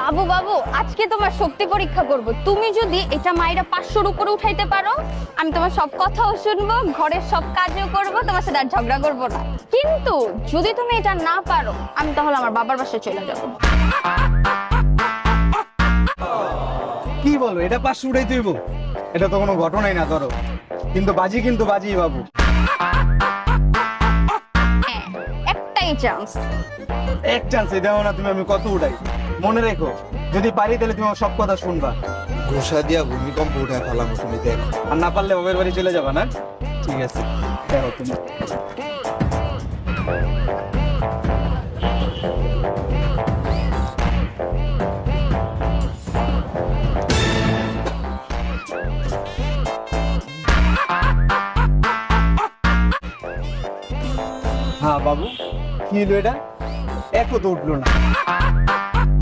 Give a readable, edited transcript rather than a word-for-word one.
বাবু বাবু, আজকে তোমার শক্তি পরীক্ষা করব। তুমি যদি এটা মাইরা 500-র উপরে উঠাইতে পারো, আমি তোমার সব কথাও শুনবো, ঘরের সব কাজও করব, তোমার সাথে আর ঝগড়া করবো না। কিন্তু যদি তুমি এটা না পারো, আমি তাহলে আমার বাবার বাসায় চলে যাব। কি বলো, এটা 500 উঠাইতে হইব? এটা তো কোনো ঘটনাই না। ধরো কিন্তু বাজি বাবু। হ্যাঁ, একটাই চান্স। এক চান্সে দাও না তুমি, আমি কত উঠাই। মনে রেখো, যদি পারি তাহলে তুমি আমার সব কথা শুনবা, ঘোষা দিয়া ভূমিকম্প উঠায় ফেলামো, তুমি দেখো। আর না পারলে বাবার বাড়ি চলে যাবা না? ঠিক আছে, দেখো তুমি। হ্যাঁ বাবু, কি হলো এটা? একও তো উঠলো না।